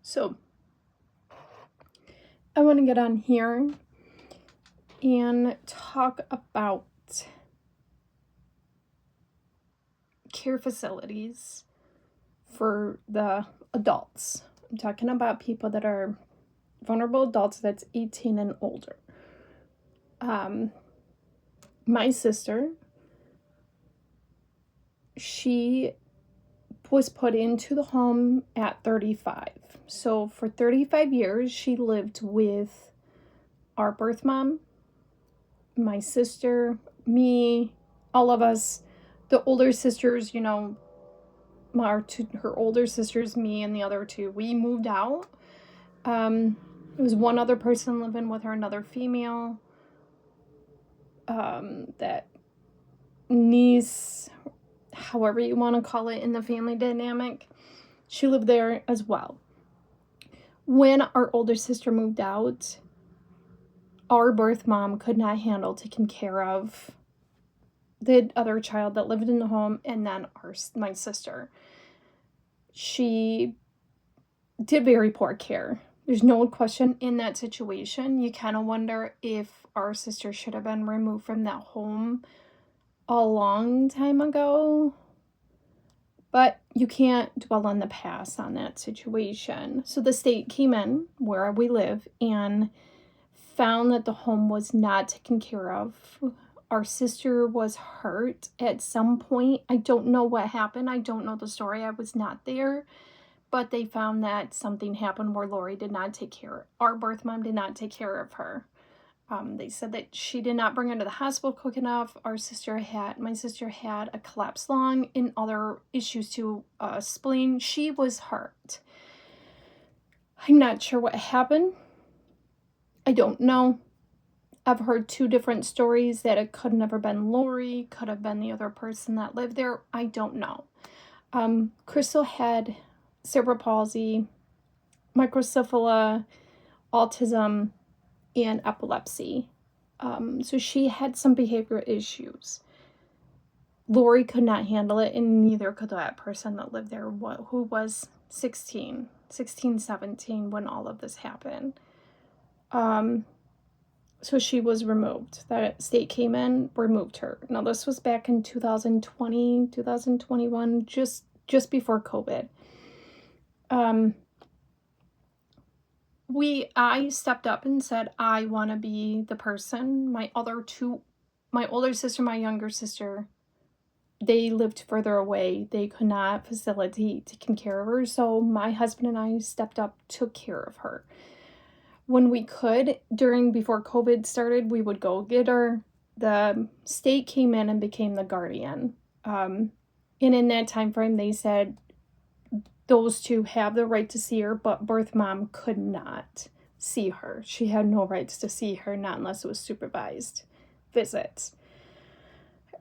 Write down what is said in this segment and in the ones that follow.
So I want to get on here and talk about care facilities for the adults. I'm talking about people that are vulnerable adults that's 18 and older. My sister, she was put into the home at 35. So for 35 years, she lived with our birth mom, my sister, me, all of us. The older sisters, her older sisters, me and the other two, we moved out. It was one other person living with her, another female, that niece, however you want to call it in the family dynamic. She lived there as well. When our older sister moved out, our birth mom could not handle taking care of the other child that lived in the home, and then my sister. She did very poor care. There's no question in that situation. You kind of wonder if our sister should have been removed from that home a long time ago. But you can't dwell on the past on that situation. So the state came in where we live and found that the home was not taken care of. Our sister was hurt at some point. I don't know what happened. I don't know the story. I was not there. But they found that something happened where Lori did not take care. Our birth mom did not take care of her. They said that she did not bring her to the hospital quick enough. My sister had a collapsed lung and other issues to spleen. She was hurt. I'm not sure what happened. I don't know. I've heard two different stories that it could have never been Lori, could have been the other person that lived there. I don't know. Crystal had cerebral palsy, microcephaly, autism, and epilepsy. So she had some behavioral issues. Lori could not handle it, and neither could that person that lived there, who was 16, 17 when all of this happened. So she was removed. The state came in, removed her. Now this was back in 2020, 2021, just before COVID. I stepped up and said, I want to be the person. My older sister, my younger sister, they lived further away. They could not facilitate taking care of her. So my husband and I stepped up, took care of her. When we could, before COVID started, we would go get her. The state came in and became the guardian. And in that time frame, they said those two have the right to see her, but birth mom could not see her. She had no rights to see her, not unless it was supervised visits.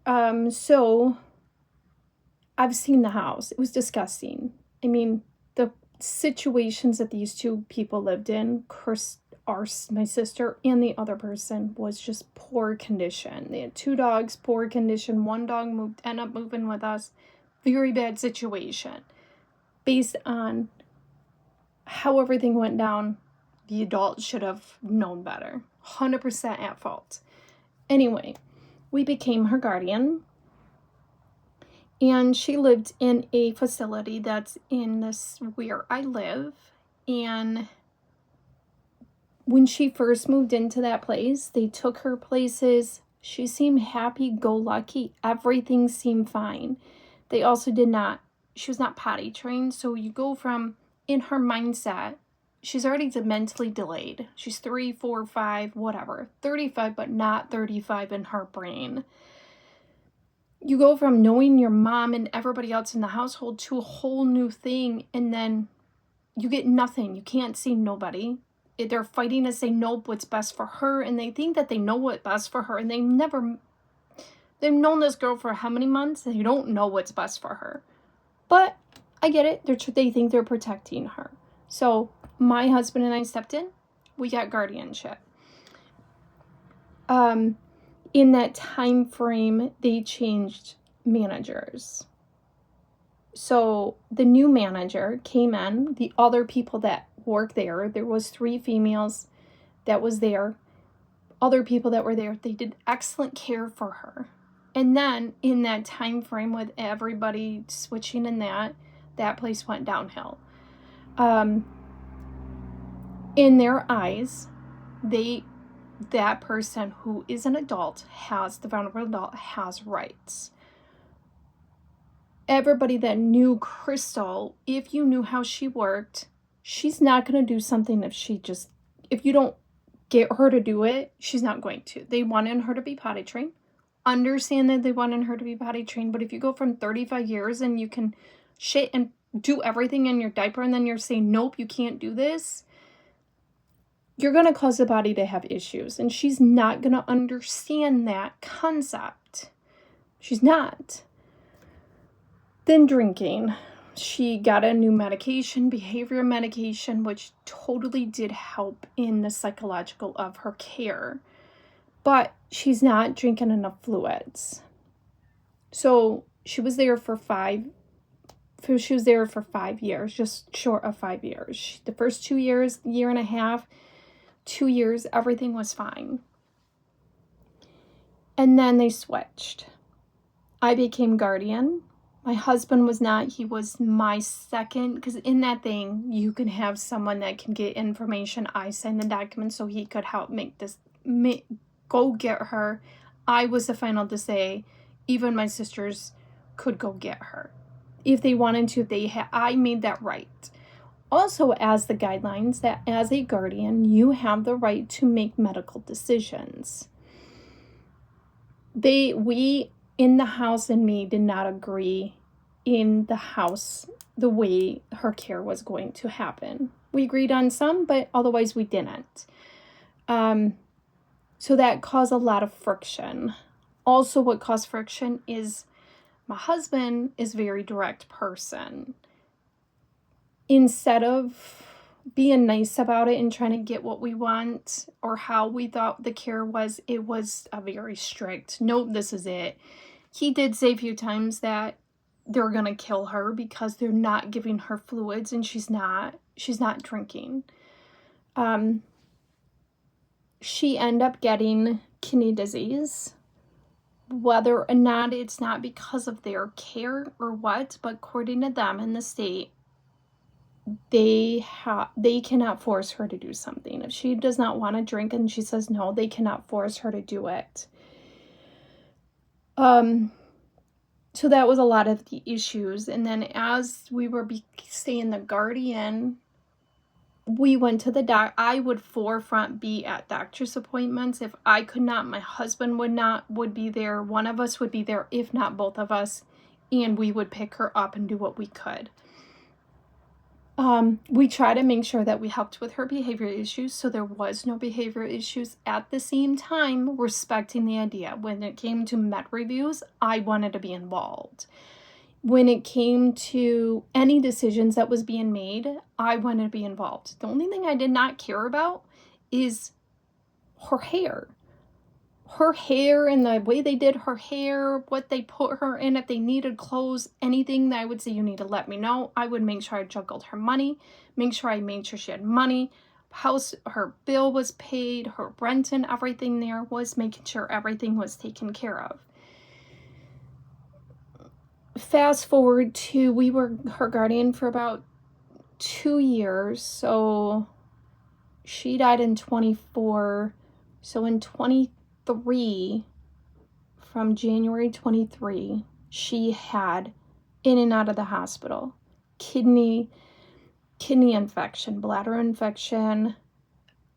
So I've seen the house. It was disgusting. I mean, the situations that these two people lived in, my sister and the other person, was just poor condition. They had two dogs, poor condition. One dog ended up moving with us. Very bad situation. Based on how everything went down, the adults should have known better. 100% at fault. Anyway, we became her guardian. And she lived in a facility that's in this where I live. And when she first moved into that place, they took her places. She seemed happy-go-lucky. Everything seemed fine. They also she was not potty trained. So you go from, in her mindset, she's already mentally delayed. She's 3, 4, 5, whatever. 35, but not 35 in her brain. You go from knowing your mom and everybody else in the household to a whole new thing, and then you get nothing. You can't see nobody. They're fighting to say nope, what's best for her, and they think that they know what's best for her, and they've known this girl for how many months, and they don't know what's best for her. But I get it. They think they're protecting her. So my husband and I stepped in. We got guardianship. In that time frame, they changed managers. So the new manager came in. The other people that work there. There was 3 females that was there, other people that were there. They did excellent care for her. And then in that time frame with everybody switching in that place went downhill. In their eyes, that person who is an adult, the vulnerable adult, has rights. Everybody that knew Crystal, if you knew how she worked, she's not going to do something if you don't get her to do it, she's not going to. They wanted her to be potty trained. Understand that they wanted her to be potty trained, but if you go from 35 years and you can shit and do everything in your diaper and then you're saying, nope, you can't do this, you're going to cause the body to have issues. And she's not going to understand that concept. She's not. Then drinking. She got a new medication, behavior medication, which totally did help in the psychological of her care. But she's not drinking enough fluids. So she was there for 5 years, just short of 5 years. The first 2 years, year and a half, 2 years, everything was fine. And then they switched. I became guardian. My husband was not. He was my second, because in that thing, you can have someone that can get information. I signed the document so he could help go get her. I was the final to say, even my sisters could go get her. If they wanted to, I made that right. Also, as the guidelines, that as a guardian, you have the right to make medical decisions. We in the house and me did not agree in the house the way her care was going to happen. We agreed on some, but otherwise we didn't. So that caused a lot of friction. Also, what caused friction is my husband is a very direct person. Instead of being nice about it and trying to get what we want or how we thought the care was, it was a very strict, nope, this is it. He did say a few times that they're going to kill her because they're not giving her fluids and she's not drinking. She ended up getting kidney disease. Whether or not it's not because of their care or what, but according to them in the state, they cannot force her to do something. If she does not want to drink and she says no, they cannot force her to do it. So that was a lot of the issues. And then as we were staying the guardian, we went to the doc. I would forefront be at doctor's appointments. If I could not, my husband would be there. One of us would be there, if not both of us. And we would pick her up and do what we could. We try to make sure that we helped with her behavior issues, so there was no behavior issues. At the same time, respecting the idea. When it came to med reviews, I wanted to be involved. When it came to any decisions that was being made, I wanted to be involved. The only thing I did not care about is her hair. Her hair and the way they did her hair, what they put her in, if they needed clothes, anything that I would say you need to let me know. I would make sure I juggled her money, make sure I made sure she had money, her bill was paid, her rent and everything there was making sure everything was taken care of. Fast forward to, we were her guardian for about 2 years. So she died in 24. So in 23, from January 23, she had in and out of the hospital, kidney infection, bladder infection.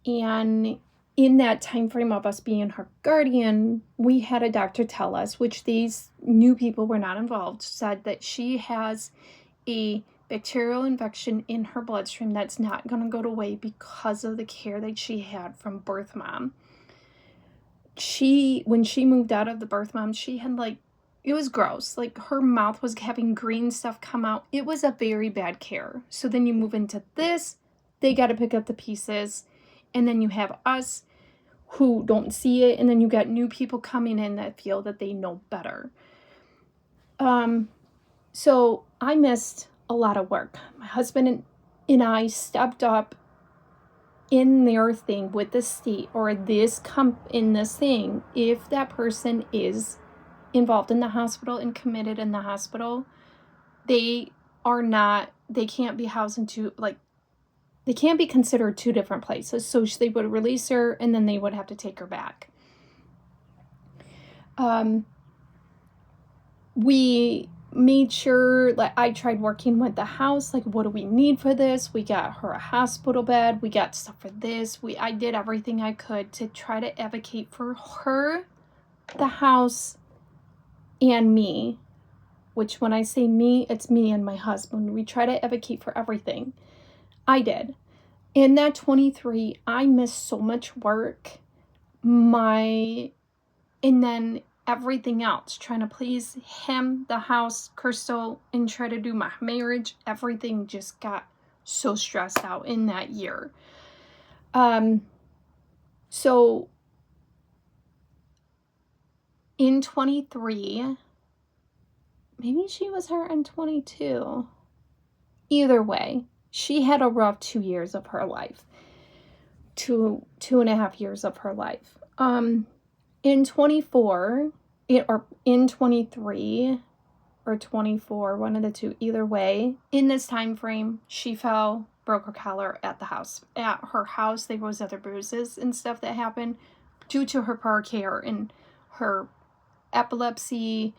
And in that time frame of us being her guardian, we had a doctor tell us, which these new people were not involved, said that she has a bacterial infection in her bloodstream that's not going to go away because of the care that she had from birth mom. When she moved out of the birth mom, she had it was gross. Her mouth was having green stuff come out. It was a very bad care. So then you move into this, they got to pick up the pieces. And then you have us who don't see it. And then you got new people coming in that feel that they know better. So I missed a lot of work. My husband and I stepped up in their thing with the state or this in this thing, if that person is involved in the hospital and committed in the hospital, they can't be housed in they can't be considered two different places. So they would release her and then they would have to take her back. We made sure, I tried working with the house, what do we need for this? We got her a hospital bed, we got stuff for this. I did everything I could to try to advocate for her, the house, and me. Which when I say me, it's me and my husband. We try to advocate for everything. I did. In that 23, I missed so much work. And then everything else, trying to please him, the house, Crystal, and try to do my marriage. Everything just got so stressed out in that year. So in 23, maybe she was hurt in 22. Either way, she had a rough 2 years of her life. 2.5 years of her life. In 24, or in 23 or 24, one of the two, either way, in this time frame, she fell, broke her collar at the house. At her house, there was other bruises and stuff that happened due to her poor care and her epilepsy,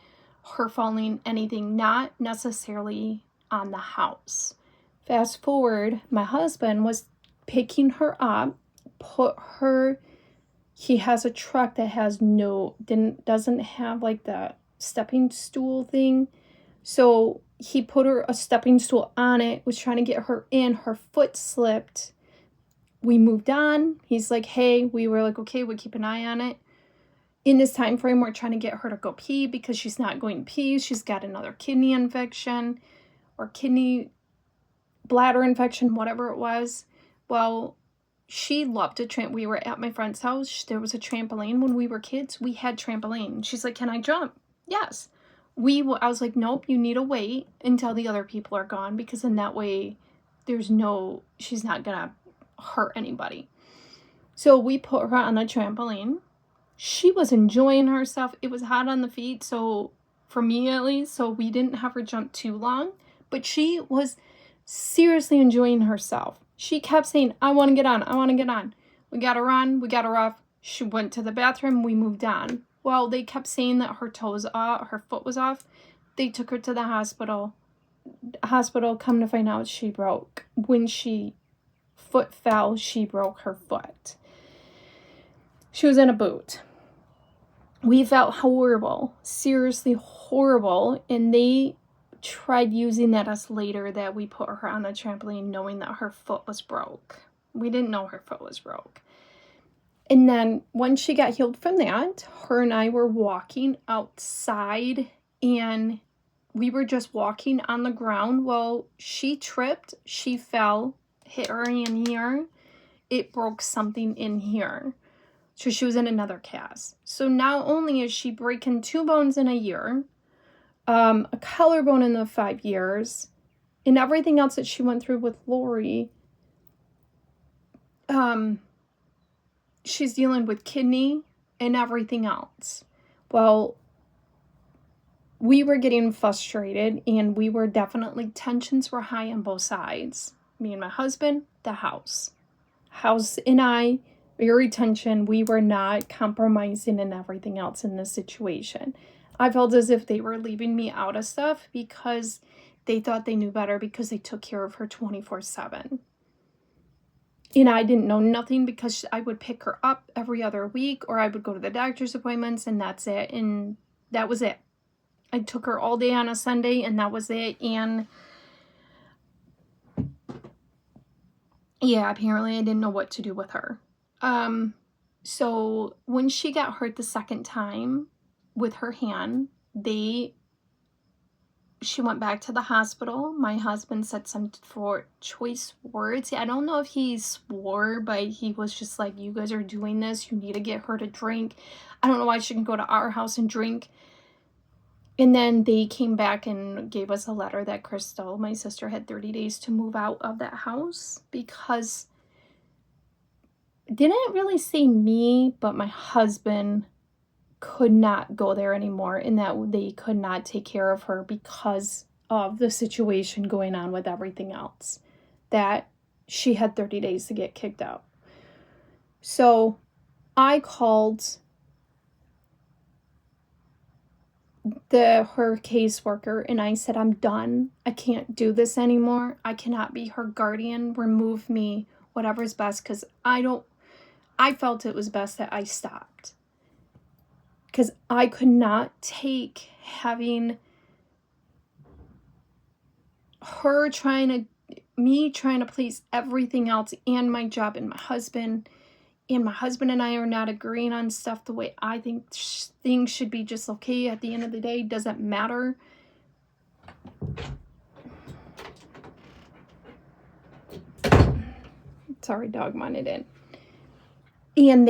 her falling, anything, not necessarily on the house. Fast forward, my husband was picking her up, he has a truck that has doesn't have the stepping stool thing. So he put a stepping stool on it, was trying to get her in, her foot slipped. We moved on. He's like, hey, we were like, okay, we'll keep an eye on it. In this time frame, we're trying to get her to go pee because she's not going to pee. She's got another kidney infection or bladder infection, whatever it was. Well, she loved we were at my friend's house. There was a trampoline when we were kids. We had trampoline. She's like, can I jump? Yes. I was like, nope, you need to wait until the other people are gone, because in that way, she's not gonna hurt anybody. So we put her on a trampoline. She was enjoying herself. It was hot on the feet, so for me at least, so we didn't have her jump too long, but she was seriously enjoying herself. She kept saying, I want to get on. I want to get on. We got her on. We got her off. She went to the bathroom. We moved on. Well, they kept saying that her foot was off. They took her to the hospital. Come to find out, she broke. When foot fell, she broke her foot. She was in a boot. We felt horrible. Seriously horrible. And they tried using that as later, that we put her on a trampoline knowing that her foot was broke. We didn't know her foot was broke. And then when she got healed from that, her and I were walking outside and we were just walking on the ground. Well, she tripped, she fell, hit her in here. It broke something in here. So she was in another cast. So not only is she breaking 2 bones in a year, a collarbone in the 5 years, and everything else that she went through with Lori, she's dealing with kidney and everything else. Well, we were getting frustrated, and tensions were high on both sides. Me and my husband, the house and I, very tension. We were not compromising and everything else in this situation. I felt as if they were leaving me out of stuff because they thought they knew better, because they took care of her 24/7. And I didn't know nothing, because I would pick her up every other week, or I would go to the doctor's appointments, and that's it. And that was it. I took her all day on a Sunday, and that was it. And yeah, apparently I didn't know what to do with her. So when she got hurt the second time with her hand, she went back to the hospital. My husband said some choice words. I don't know if he swore, but he was just like, you guys are doing this. You need to get her to drink. I don't know why she can go to our house and drink. And then they came back and gave us a letter that Crystal, my sister, had 30 days to move out of that house because didn't really say me, but my husband could not go there anymore, and that they could not take care of her because of the situation going on with everything else, that she had 30 days to get kicked out. So I called her caseworker and I said, I'm done. I can't do this anymore. I cannot be her guardian. Remove me, whatever's best, because I felt it was best that I stopped. Because I could not take having me trying to please everything else and my job and my husband. And my husband and I are not agreeing on stuff the way I think things should be. Just okay, at the end of the day, doesn't matter. Sorry, dog minded in. And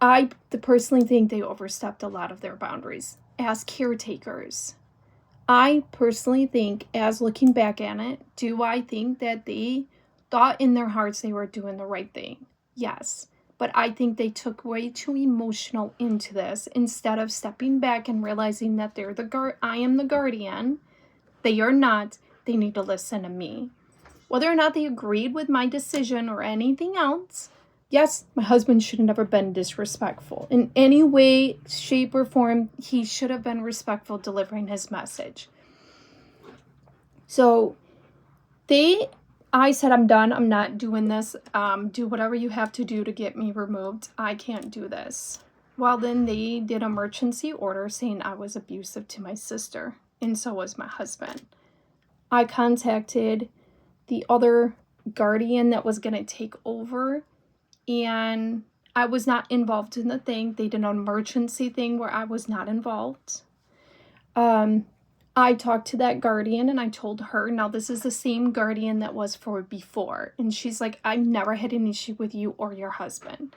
I personally think they overstepped a lot of their boundaries as caretakers. I personally think, as looking back at it, do I think that they thought in their hearts they were doing the right thing? Yes. But I think they took way too emotional into this instead of stepping back and realizing that I am the guardian. They are not. They need to listen to me. Whether or not they agreed with my decision or anything else, yes, my husband should have never been disrespectful. In any way, shape, or form, he should have been respectful delivering his message. So I said, I'm done. I'm not doing this. Do whatever you have to do to get me removed. I can't do this. Well, then they did an emergency order saying I was abusive to my sister, and so was my husband. I contacted the other guardian that was going to take over, and I was not involved in the thing. They did an emergency thing where I was not involved. I talked to that guardian and I told her, now this is the same guardian that was for before. And she's like, I've never had an issue with you or your husband.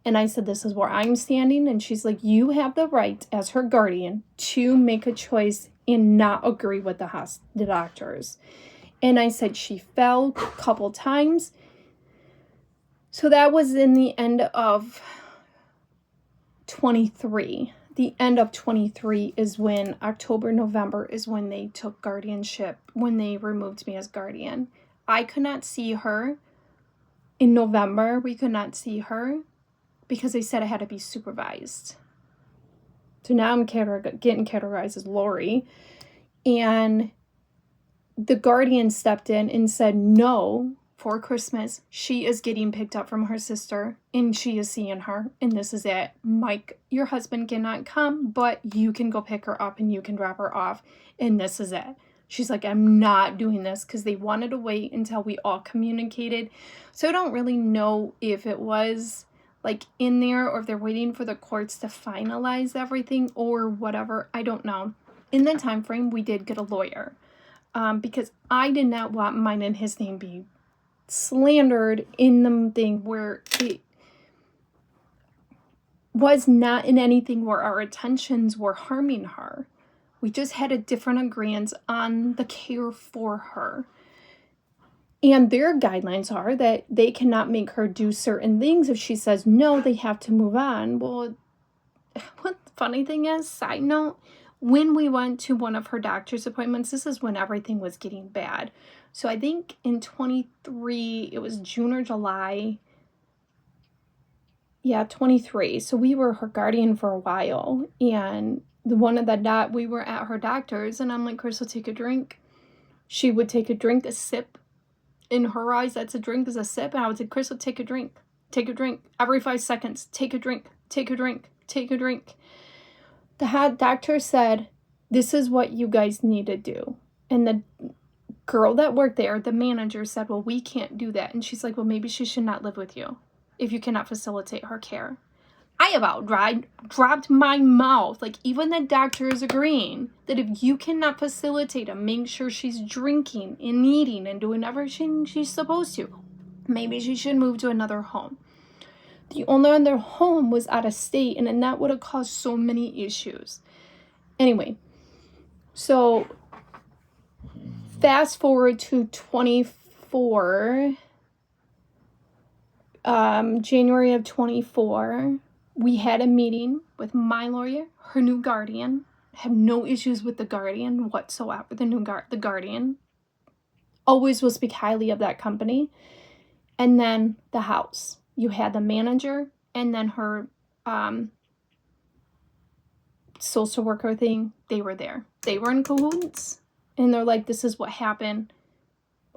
And I said, this is where I'm standing. And she's like, you have the right as her guardian to make a choice and not agree with the doctors. And I said, she fell a couple times. So that was in the end of 23. The end of 23 is when October, November is when they took guardianship, when they removed me as guardian. I could not see her. In November, we could not see her because they said I had to be supervised. So now I'm getting categorized as Lori. And the guardian stepped in and said, no, for Christmas, she is getting picked up from her sister and she is seeing her. And this is it. Mike, your husband cannot come, but you can go pick her up and you can drop her off. And this is it. She's like, I'm not doing this, because they wanted to wait until we all communicated. So I don't really know if it was like in there or if they're waiting for the courts to finalize everything or whatever. I don't know. In the time frame, we did get a lawyer because I did not want mine and his name be slandered in the thing where it was not in anything where our intentions were harming her. We just had a different agreement on the care for her. And their guidelines are that they cannot make her do certain things. If she says no, they have to move on. Well, what the funny thing is, side note, when we went to one of her doctor's appointments, this is when everything was getting bad. So I think in 23, it was June or July. Yeah, 23. So we were her guardian for a while. And we were at her doctor's and I'm like, Crystal, take a drink. She would take a drink, a sip. In her eyes, that's a drink, is a sip. And I would say, Crystal, take a drink. Take a drink. Every 5 seconds, take a drink. Take a drink. Take a drink. The doctor said, this is what you guys need to do. And the girl that worked there, the manager, said, well, we can't do that. And she's like, well, maybe she should not live with you if you cannot facilitate her care. I about dropped my mouth. Like, even the doctor is agreeing that if you cannot facilitate and make sure she's drinking and eating and doing everything she's supposed to, maybe she should move to another home. The only other home was out of state, and then that would have caused so many issues. Anyway, so fast forward to 24, January of 24, we had a meeting with my lawyer, her new guardian. Had no issues with the guardian whatsoever. The guardian always will speak highly of that company. And then the house. You had the manager and then her social worker thing. They were there. They were in cahoots. And they're like, this is what happened.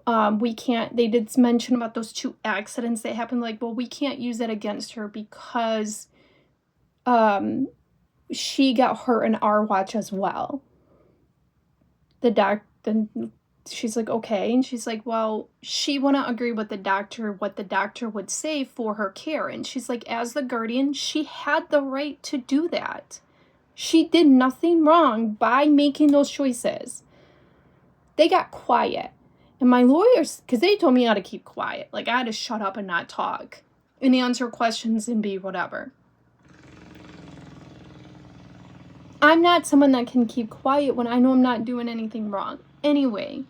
We can't, they did mention about those 2 accidents that happened. Like, well, we can't use that against her because she got hurt in our watch as well. She's like, okay. And she's like, well, she wouldn't agree with what the doctor would say for her care. And she's like, as the guardian, she had the right to do that. She did nothing wrong by making those choices. They got quiet. And my lawyers, because they told me how to keep quiet. Like, I had to shut up and not talk and answer questions and be whatever. I'm not someone that can keep quiet when I know I'm not doing anything wrong. Anyway,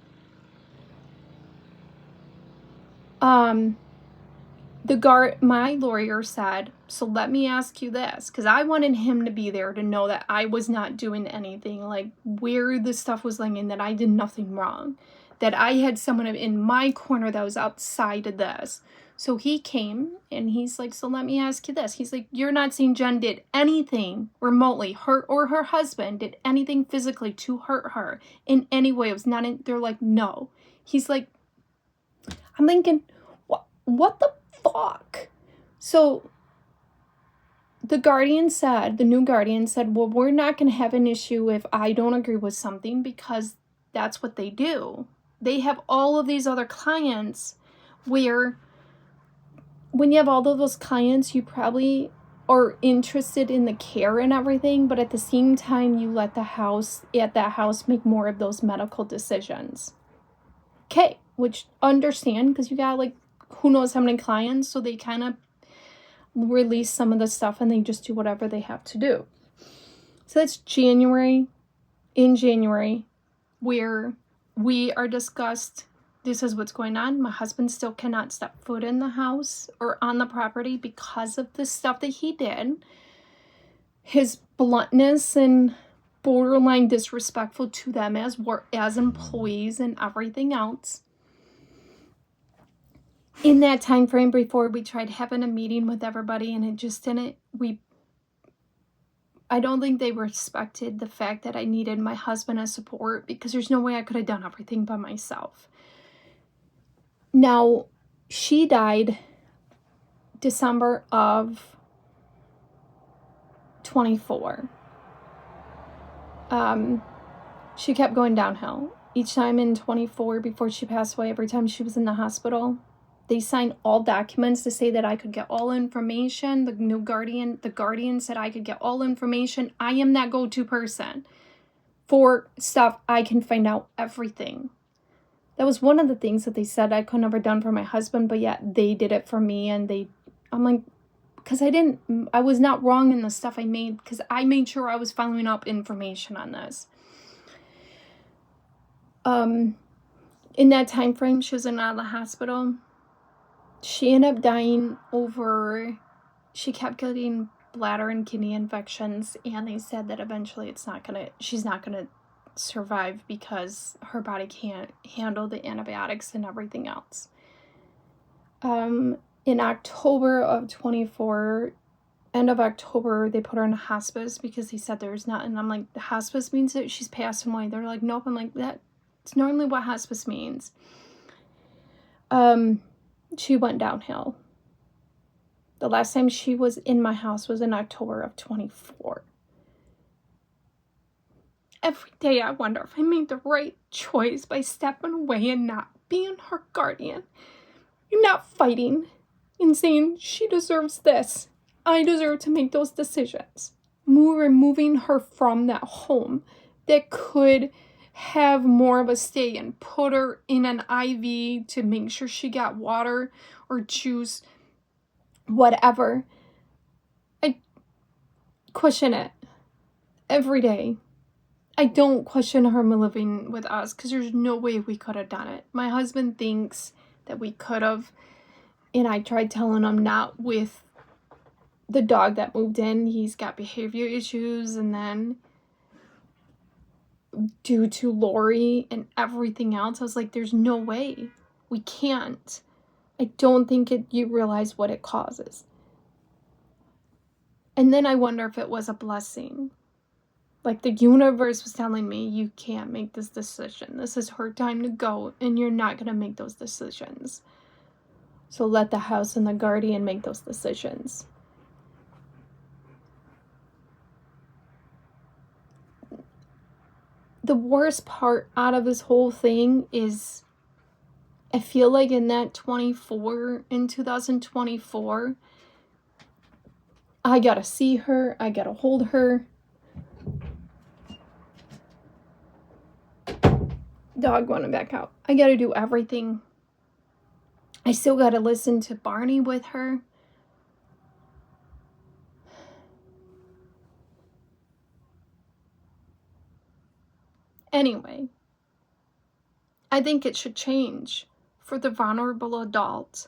my lawyer said, so let me ask you this, because I wanted him to be there to know that I was not doing anything, like where the stuff was lying, that I did nothing wrong, that I had someone in my corner that was outside of this. So he came and he's like, so let me ask you this. He's like, you're not saying Jen did anything remotely, her or her husband did anything physically to hurt her in any way. It was not in, they're like, no. He's like, I'm thinking, what the fuck? So the new guardian said, well, we're not going to have an issue if I don't agree with something because that's what they do. They have all of these other clients where when you have all of those clients, you probably are interested in the care and everything, but at the same time, you let that house make more of those medical decisions. Okay, which understand, because you got like who knows how many clients, so they kind of release some of the stuff and they just do whatever they have to do. So that's January, where we are discussed, this is what's going on. My husband still cannot step foot in the house or on the property because of the stuff that he did. His bluntness and borderline disrespectful to them as employees and everything else. In that time frame before we tried having a meeting with everybody and it just didn't, I don't think they respected the fact that I needed my husband as support because there's no way I could have done everything by myself. Now, she died December of 24. She kept going downhill. Each time in 24, before she passed away, every time she was in the hospital, they signed all documents to say that I could get all information. The guardian said I could get all information. I am that go-to person for stuff. I can find out everything. That was one of the things that they said I could never done for my husband, but yet they did it for me. And I'm like, because I was not wrong in the stuff I made, because I made sure I was following up information on this. In that time frame, she was in and out of the hospital. She ended up dying she kept getting bladder and kidney infections, and they said that eventually she's not gonna survive because her body can't handle the antibiotics and everything else. In October of 24, end of October, they put her in a hospice because they said there's not, and I'm like, the hospice means that she's passing away. They're like, nope. I'm like, that's normally what hospice means. She went downhill. The last time she was in my house was in October of 24. Every day I wonder if I made the right choice by stepping away and not being her guardian. You're not fighting and saying she deserves this. I deserve to make those decisions. Removing her from that home that could have more of a stay and put her in an IV to make sure she got water or juice, whatever. I question it every day. I don't question her living with us because there's no way we could have done it. My husband thinks that we could have, and I tried telling him not with the dog that moved in. He's got behavior issues, and then due to Lori and everything else, I was like, there's no way. We can't. I don't think you realize what it causes. And then I wonder if it was a blessing. Like the universe was telling me, you can't make this decision. This is her time to go, and you're not going to make those decisions. So let the house and the guardian make those decisions. The worst part out of this whole thing is I feel like in 2024, I gotta see her, I gotta hold her. Dog wanted back out. I gotta do everything. I still gotta listen to Barney with her. Anyway, I think it should change for the vulnerable adult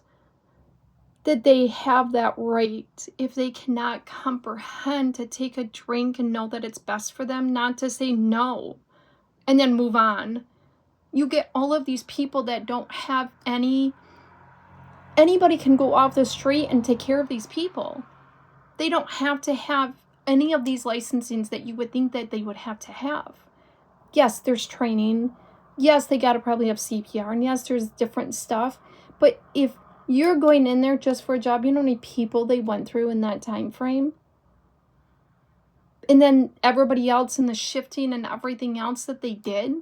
that they have that right, if they cannot comprehend, to take a drink and know that it's best for them, not to say no and then move on. You get all of these people that don't have anybody can go off the street and take care of these people. They don't have to have any of these licensings that you would think that they would have to have. Yes, there's training. Yes, they got to probably have CPR. And yes, there's different stuff. But if you're going in there just for a job, you know how many people they went through in that time frame? And then everybody else in the shifting and everything else that they did.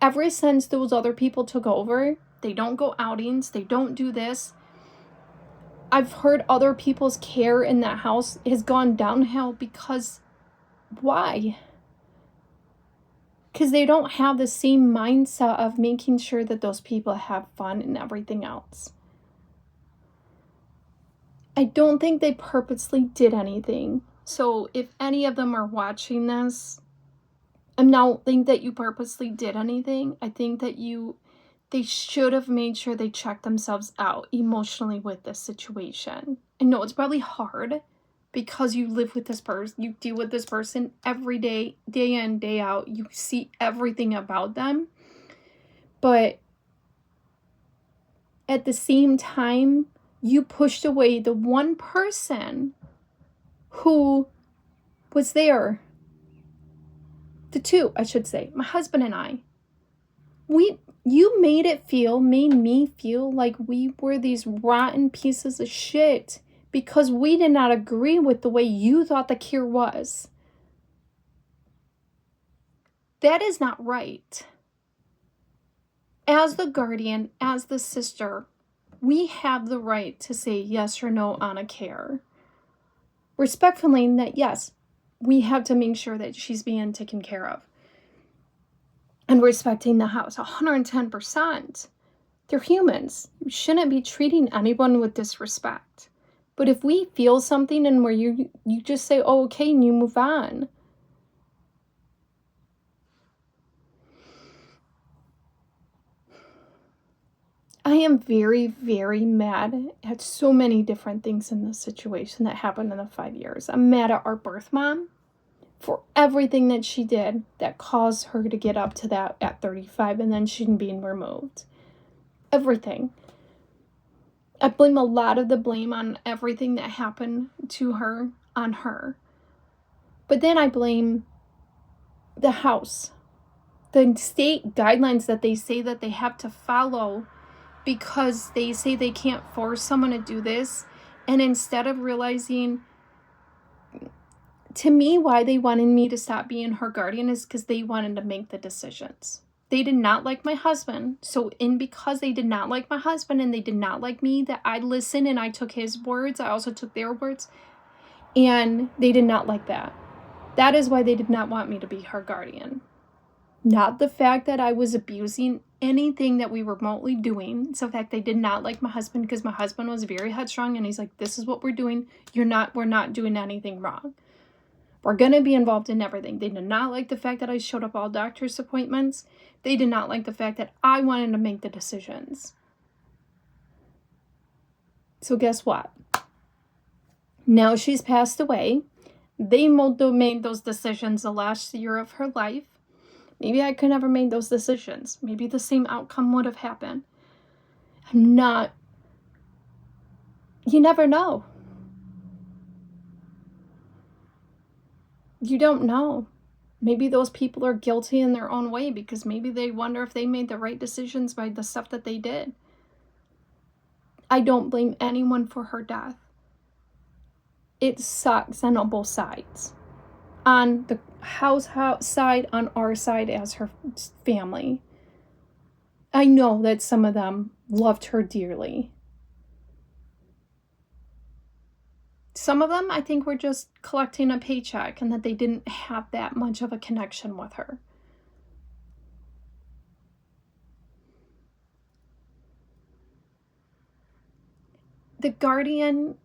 Ever since those other people took over, they don't go outings, they don't do this. I've heard other people's care in that house has gone downhill because why? Because they don't have the same mindset of making sure that those people have fun and everything else. I don't think they purposely did anything. So if any of them are watching this, I don't think that you purposely did anything. I think that they should have made sure they checked themselves out emotionally with this situation. I know it's probably hard because you live with this person, you deal with this person every day, day in, day out. You see everything about them. But at the same time, you pushed away the one person who was there. The two, I should say, my husband and I. You made me feel like we were these rotten pieces of shit because we did not agree with the way you thought the care was. That is not right. As the guardian, as the sister, we have the right to say yes or no on a care. Respectfully, that yes, we have to make sure that she's being taken care of. And respecting the house, 110%. They're humans. You shouldn't be treating anyone with disrespect. But if we feel something and where you just say, oh, okay, and you move on. I am very, very mad at so many different things in this situation that happened in the 5 years. I'm mad at our birth mom for everything that she did that caused her to get up to that at 35 and then she being removed. Everything. I blame a lot of the blame on everything that happened to her on her. But then I blame the house. The state guidelines that they say that they have to follow because they say they can't force someone to do this. And instead of realizing, to me, why they wanted me to stop being her guardian is because they wanted to make the decisions. They did not like my husband. So because they did not like my husband and they did not like me, that I listened and I took his words. I also took their words. And they did not like that. That is why they did not want me to be her guardian. Not the fact that I was abusing anything that we were remotely doing. It's the fact they did not like my husband because my husband was very headstrong and he's like, this is what we're doing. We're not doing anything wrong. were going to be involved in everything. They did not like the fact that I showed up all doctor's appointments. They did not like the fact that I wanted to make the decisions. So guess what? Now she's passed away. They made those decisions the last year of her life. Maybe I could never made those decisions. Maybe the same outcome would have happened. You never know. You don't know. Maybe those people are guilty in their own way because maybe they wonder if they made the right decisions by the stuff that they did. I don't blame anyone for her death. It sucks on both sides. On the house side, on our side as her family. I know that some of them loved her dearly. Some of them, I think, were just collecting a paycheck and that they didn't have that much of a connection with her. The Guardian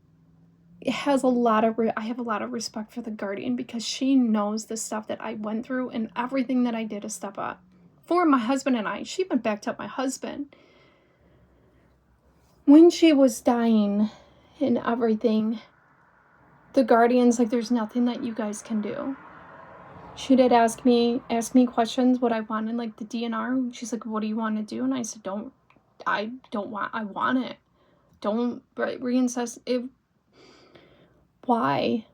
has I have a lot of respect for the Guardian because she knows the stuff that I went through and everything that I did to step up. For my husband and I, she even backed up my husband. When she was dying and everything, the Guardian's like, there's nothing that you guys can do. She did ask me questions, what I wanted, like the DNR. She's like, what do you want to do? And I said, I want it. Don't reinsist it. Why?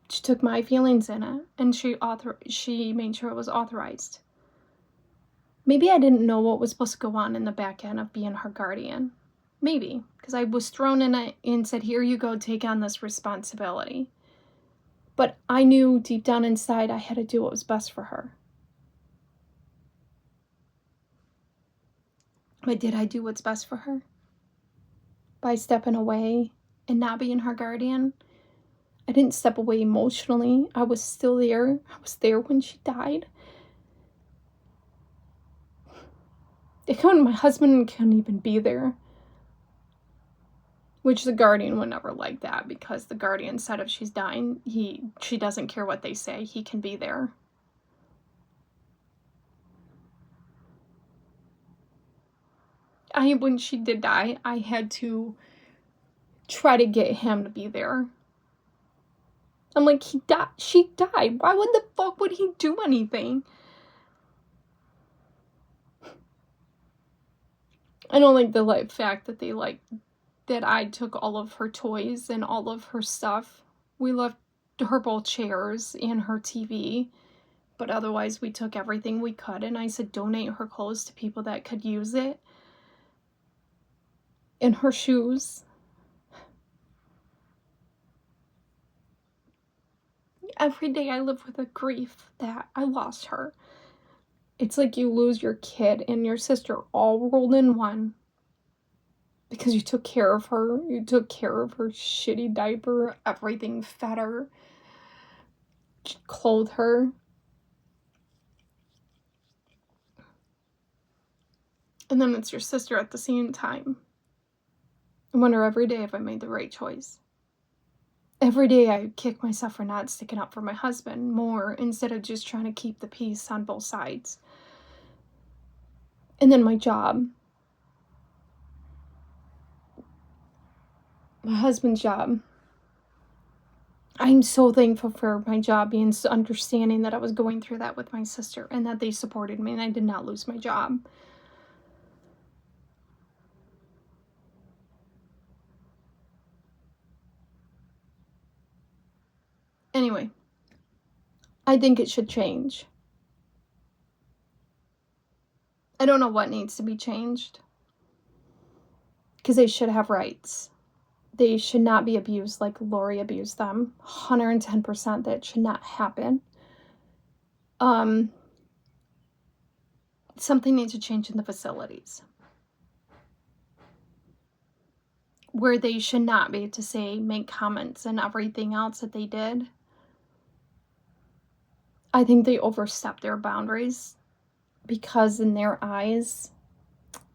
She took my feelings in it, and she made sure it was authorized. Maybe I didn't know what was supposed to go on in the back end of being her guardian. Maybe, because I was thrown in it and said, here you go, take on this responsibility. But I knew deep down inside I had to do what was best for her. But did I do what's best for her? By stepping away and not being her guardian? I didn't step away emotionally. I was still there. I was there when she died. My husband couldn't even be there. Which the guardian would never like that, because the guardian said if she's dying, she doesn't care what they say. He can be there. When she did die, I had to try to get him to be there. I'm like, she died. Why would the fuck would he do anything? I don't like the fact that that I took all of her toys and all of her stuff. We left her both chairs and her TV, but otherwise we took everything we could, and I said donate her clothes to people that could use it. And her shoes. Every day I live with a grief that I lost her. It's like you lose your kid and your sister all rolled in one. Because you took care of her. You took care of her shitty diaper, everything, fed her, clothed her. And then it's your sister at the same time. I wonder every day if I made the right choice. Every day I kick myself for not sticking up for my husband more, instead of just trying to keep the peace on both sides. And then my job. My husband's job. I'm so thankful for my job being understanding that I was going through that with my sister, and that they supported me and I did not lose my job. Anyway, I think it should change. I don't know what needs to be changed. Because they should have rights. They should not be abused like Lori abused them. 110% that should not happen. Something needs to change in the facilities. Where they should not be able to make comments and everything else that they did. I think they overstepped their boundaries, because in their eyes,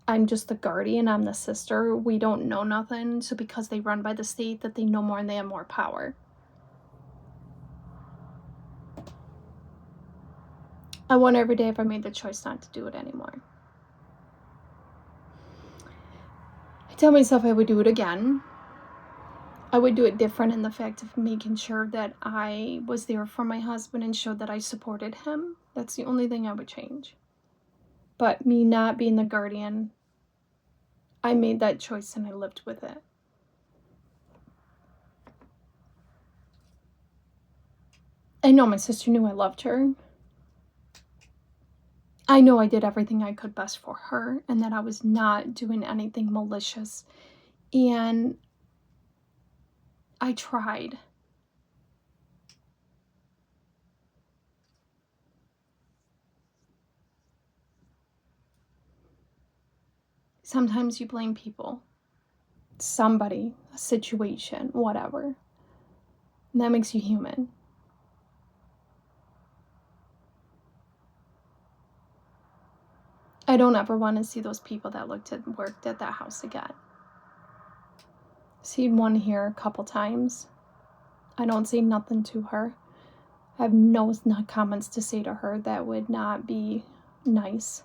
I'm just the guardian, I'm the sister, we don't know nothing, so because they run by the state, that they know more and they have more power. I wonder every day if I made the choice not to do it anymore. I tell myself I would do it again. I would do it different in the fact of making sure that I was there for my husband and showed that I supported him. That's the only thing I would change. But me not being the guardian, I made that choice and I lived with it. I know my sister knew I loved her. I know I did everything I could best for her and that I was not doing anything malicious. And I tried. Sometimes you blame people, somebody, a situation, whatever. And that makes you human. I don't ever want to see those people that worked at that house again. Seen one here a couple times. I don't say nothing to her. I have no comments to say to her that would not be nice.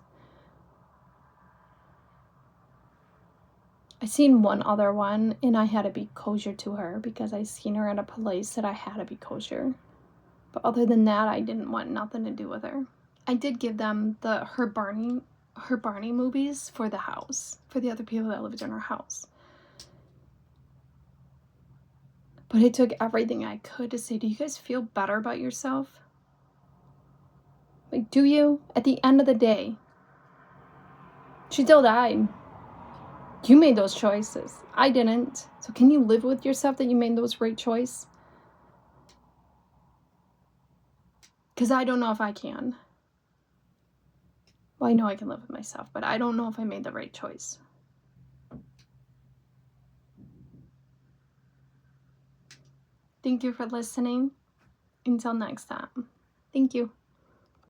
I seen one other one and I had to be kosher to her because I seen her at a place that I had to be kosher. But other than that, I didn't want nothing to do with her. I did give them her Barney movies for the house, for the other people that lived in her house. But it took everything I could to say, do you guys feel better about yourself? Like, do you? At the end of the day, she still died. You made those choices. I didn't. So can you live with yourself that you made those right choice? Because I don't know if I can. Well, I know I can live with myself, but I don't know if I made the right choice. Thank you for listening. Until next time. Thank you.